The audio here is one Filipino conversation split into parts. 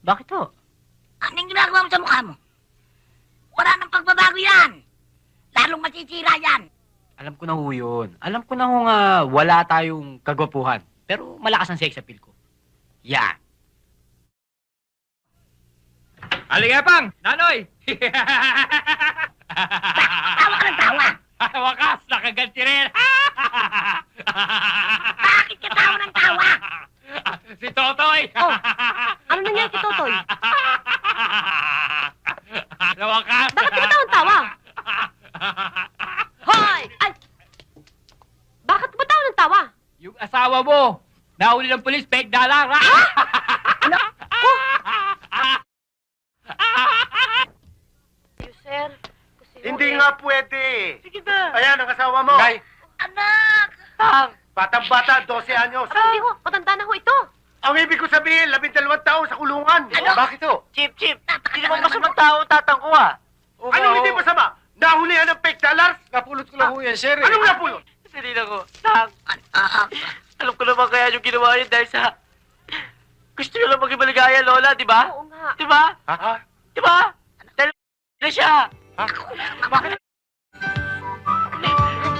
Bakit ho? Anong ginagawa mo sa mukha mo? Wala nang pagbabago yan. Lalong masisira yan. Alam ko na ho yun. Alam ko na ho nga wala tayong kagwapuhan. Pero malakas ang sex appeal ko. Yan. Aligapang! Nanoy! Tawa ka ng tawa. Wakas! Nakaganti rin! Bakit ka tawa ng tawa? Si Totoy! Oh, ano nangyari kay Totoy? Nawakas! Bakit ka ba tawa? Hoy! Ay! Bakit ba tawa ng tawa? Yung asawa mo, nahuli ng polis, fake dollar! Ano? Oh! Sir, kasi Hindi nga pwede. Sige na! Ayan ang asawa mo. Guy. Anak! Tang! Batang-bata, 12 anyos. Hindi ho, matanda na ho ito. Ang ibig ko sabihin, 12 taon sa kulungan. Ano? Bakit ho? Chip! Hindi Hindi naman masamang tao tatangko ah! Anong hindi masama? Nahulihan ng fake dollars? Napulot ko lang ho yan, sir. Anong napulot? Salina ko, Tang! Anak! Alam ko naman kaya yung ginawa yun dahil sa... Gusto nyo lang maging maligaya, Lola, di ba? Oo nga. Di ba? Ha? Di ba? Dahil na siya! Bakit?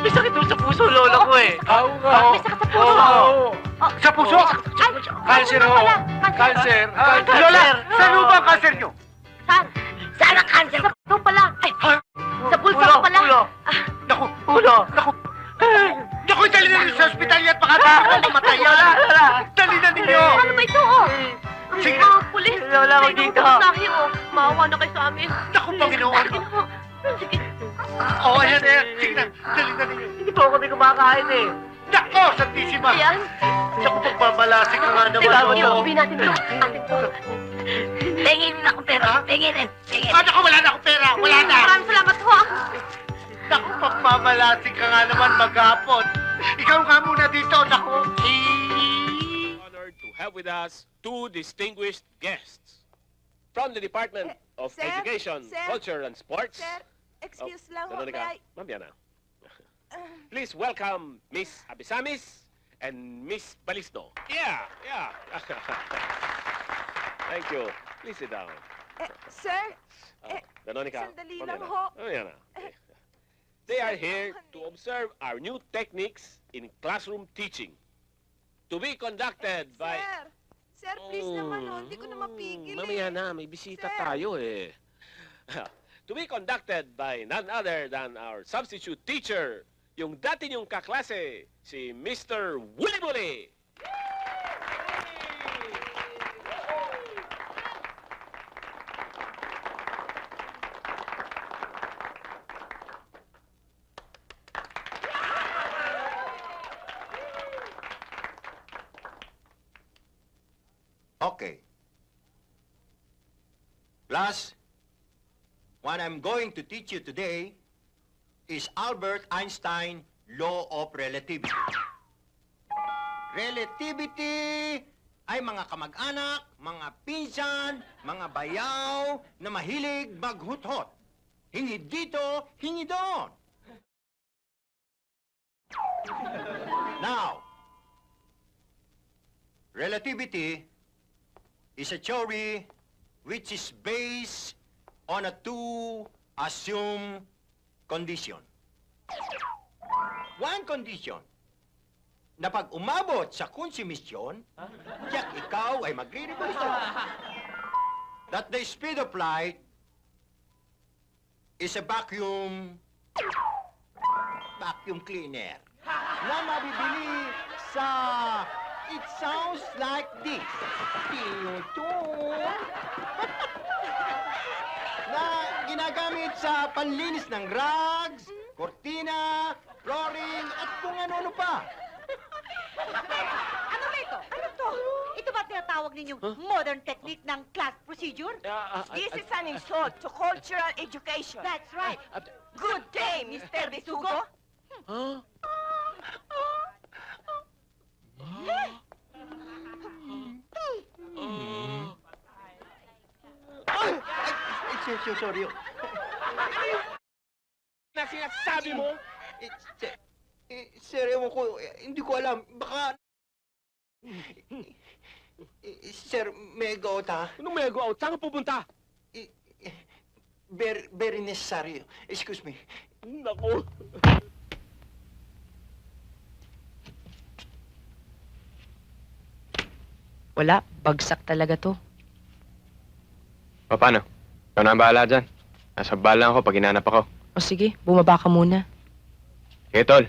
May sakit doon sa puso, Lola ko eh. Oo nga. May sakit sa puso. Sa puso? Ay, Cancer oo ho. pala. Cancer. Cancer. Lola, Cancer. saan ho ba ang cancer nyo? Saan? Saan ang cancer Sa ko? puso pala. Ay, sa pulso Ulo, ko pala. ulo. Naku, Ulo! naku. Naku, dali na ninyo sa ospital yan. Baka nakakamatay yan. Lola! Dali na ninyo. Ano ba ito, oh? Ang Sige. mga pulis. Lola, huwag May dito. inuutosahe, oh. Maawa na kayo sa amin. Naku, Panginoon. Sige na ho. Sige. Oo, ayan, ayan. Sige na, dali na ninyo. Hindi po kami kumakain eh. Nako, Santisima. Ayan. Naku, pagmamalasik ka nga naman. Teka, oo. iuubin natin to. Atin to. Tingin na akong pera. Ha? Tingin. Ah, naku, wala na akong pera. Wala na. Maraming salamat ho, ah. Naku, pagmamalasik ka nga naman maghapon. Ikaw nga muna dito, naku. Honored to have with us two distinguished guests from the Department of sir, Education, sir, Culture and Sports. Sir, excuse lang ho, Veronica, may I... Mambiana. Please welcome Miss Abisamis and Miss Balisno. Yeah. Thank you. Please sit down. Sir, Veronica, sandali lang Mambiana. ho. Mambiana. They are here to observe our new techniques in classroom teaching. To be conducted by... Sir, please naman ho, hindi ko na mapigil Mamaya na, may bisita Sir. tayo eh. To be conducted by none other than our substitute teacher, yung dati niyong kaklase, si Mr. Wuli Wuli. Okay. Class, what I'm going to teach you today is Albert Einstein Law of Relativity. Relativity ay mga kamag-anak, mga pinsan, mga bayaw na mahilig maghuthot. Hingi dito, hingi doon. Now, relativity is a theory which is based on a two assumed condition. One condition, na pag umabot sa konsumisyon, tiyak ikaw ay magre-revolution. That the speed of light is a vacuum cleaner na mabibili sa it sounds like this. Tiyutun. Na ginagamit sa panlinis ng rugs, kortina, flooring, at kung ano-ano pa. Ano ba ito? Ano to? Ito ba tinatawag ninyong modern technique ng class procedure? This is an insult to cultural education. That's right. Good day, Mr. Bisugo. Sorry. Na sinasabi mo? Sir, ewan ko, hindi ko alam. Baka... Sir, may go out, ha? Anong may go out? Saan ka pupunta? Very necessary. Excuse me. Naku. Wala, bagsak talaga to. O paano? Ikaw na ang bahala dyan. Nasa bala ako pag hinanap ako. O sige, bumaba ka muna. Okay, tol.